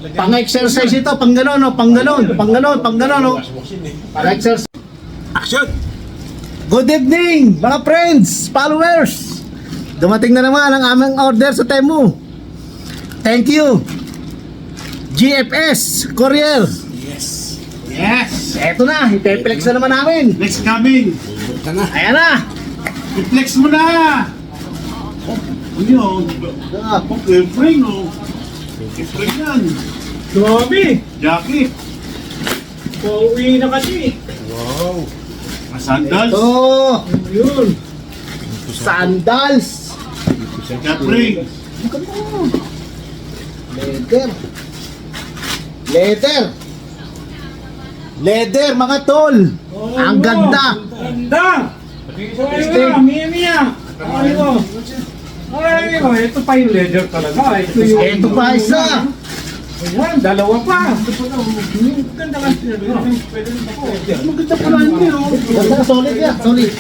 Pang-exercise ito, pang gano'n, no? Pang gano'n, no? Pang-exercise. Action! Good evening, mga friends, followers! Dumating na naman ang aming order sa Temu. Thank you, GFS Courier. Yes! Eto na, ipeplex na naman namin. Flex coming! Ayan na! I-flex mo na! Ano yun? Okay, frame no? I-frame yan. Grabe! Jackie! Pauwi na kasi. Wow! Sandals? Ito, Yun. sandals. Jackie! Leather mga tol. Ang ganda. Ganda! Mia. Ay ko, ito pa yung leather talaga. Ito pa isa. Ayan, dalawa pa. Ganda kasi na. Maganda pala yun. Ganda, solid yan. Solid.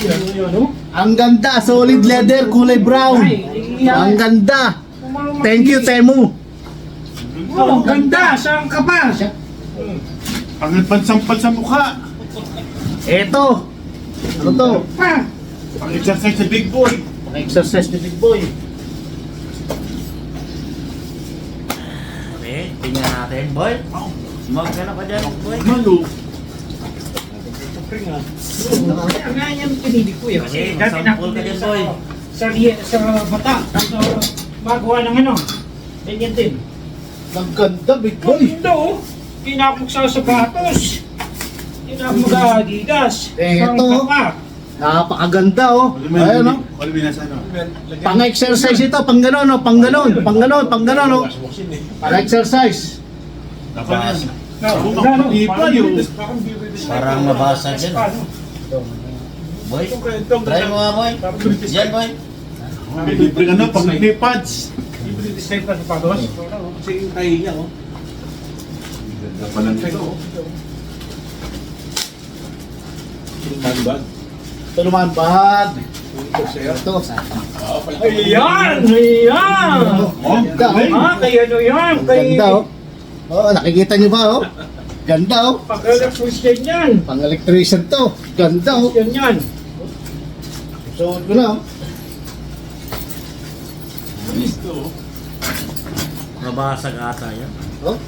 Ang ganda, solid leather, kulay brown. Ang ganda. Thank you, Temu. Oh, ganda! Saan ka pa? Pang-pansampal sa mukha! Ito. Ano to? Pa! Pang-exercise sa big boy! Exercise ni Big Boy. Okay, tingnan natin, boy. Magkano ka dyan, boy? Malo! Kaya nga yan pinili ko yun. Kasi dati sampol ka dyan, boy. sa bata. Sa magawa ng ano. Ganyan din. Ang ganda, Big Boy. Ganda oh. Tinapok sa sapatos. Tinapok mag-adidas. Eto. Pangkapa. Napakaganda, oh. Ayan, oh. Ano ba nasa ano? Pang-exercise ito, pang gano'n, no? Pang gano'n, no? Pang-exercise. Dapat makapag-ipa yun! Parang nabasa dyan. Boy, try mo nga, boy. Yan, boy. Libre ano, pang-pads! Design pa sa sapatos. Kasi yung tayo niya oh. Ganda pa lang ito. Ito naman, bag. Ito, sa Ayan! Ayan! ganda, oh. Ah, kay ano yan? Kay... Ganda, oh. Oh, nakikita niyo ba, oh? Ganda, oh. Pag-electrician yan. Pang-electrician to. Ganda, oh. Yan yan. Suot ko na, oh. Nabasag ata yan. Oh,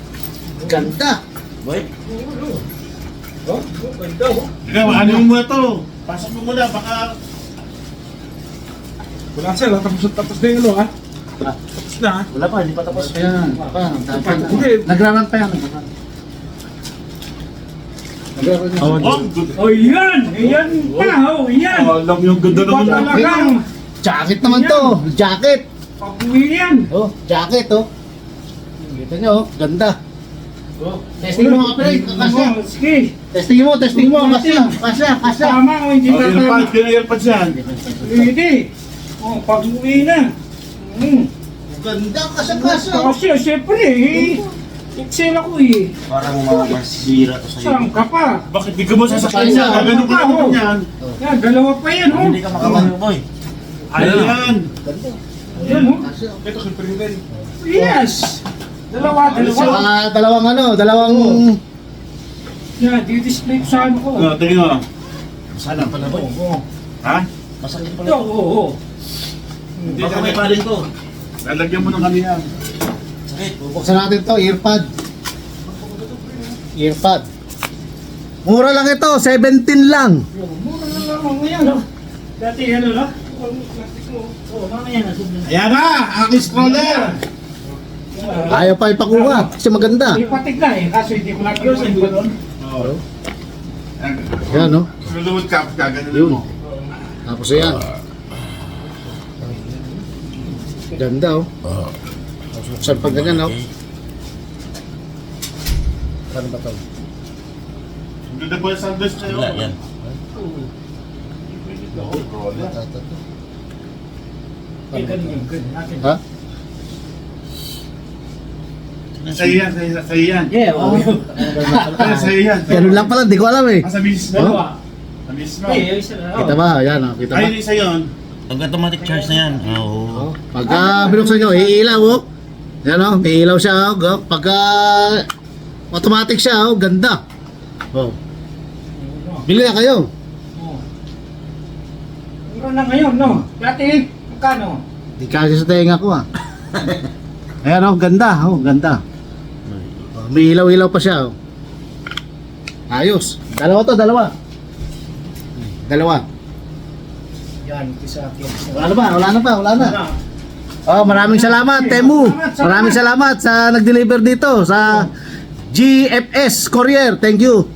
ganda. Boy, Oh, ganda oh. Ikaw, ano mo muna to? Pasok mo muna, baka... Wala sila, tapos na yung ano ha? Tapos na ha? wala pa, hindi pa tapos. Ayan, nagraran pa yan. Nagraran yan. Oh, good! Oh yan! Yan pa oh, yan! Alam yung ganda Iba naman. talagang Jacket naman to. Jacket. pag-uwi yan. Oh, jacket, oh. Kita nyo, oh. Ganda. Oh, testing mo mga pre. Kasya. Oh, sige. Testing mo. Kasya. Tama o hindi Oh, na earpads, pina-earpads yan. Pwede. Oh, pag-uwi na. Ganda, kasya. Kasi siyempre eh. Excel ako eh. Parang masira to sa'yo. Saan ka pa? Bakit di ka mo sasakyan niya? Gaganon ka naman yan. Yan, dalawa pa yan oh. Hindi ka makabalo, boy. Ayan! Yan oh. Ito, siyempre rin. Yes! Dalawa. Dalawang Yan, di-display ko sa ano ko. Tingin mo. Sana pala, boy. Ha? Masakit Ito, pala. oo. Baka may palin ko. Lalagyan mo ng kaniyan. Sakit. buksan natin to, earpad. Mura lang ito, 17 lang. Mura na lang ngayon oh. Dati ano lang? Plastic mo. Oh, mamaya na. Ayan na! Aking scroller! Ayaw pa ipakuha, kasi maganda. Ipatig na eh, kaso hindi ko nakayusin ko doon. Oo. Yan, no? Luluhod ka, gaganon Yun. mo. Tapos yan. Ganda, oh. Saan pag ganyan, no? Ano ba ito? Ang ganda po yung sandals na yun. Wala, yan. Eh, ganun yung ganun natin. Ha? Sa'yo yan, sa'yo yan. Yeah, oo. Sa'yo yan. Ganun lang pala, di ko alam eh. Sa mismo. Dalawa. Sa mismo. Eh, isa na. Kita ba? Yan, oh. Kita ba? Ayun isa yun. Pag automatic charge na yan. Oo. Pagka binuksan nyo, iilaw, oh. Yan o, may ilaw siya. Oh. Pagka automatic siya, oh, ganda. Oh. Bili na kayo. Oh. Meron na ngayon, no? Dati, magkano? Di kasi sa tenga ko ah. Ayan oh, ganda. Oh, ganda. Oh, may ilaw-ilaw pa siya. Oh. Ayos. Dalawa to, dalawa. Dalawa. Yan, isa akin. Wala na ba? Wala na pa, wala na. Oh, maraming salamat, Temu. Maraming salamat sa nag-deliver dito sa GFS Courier. Thank you.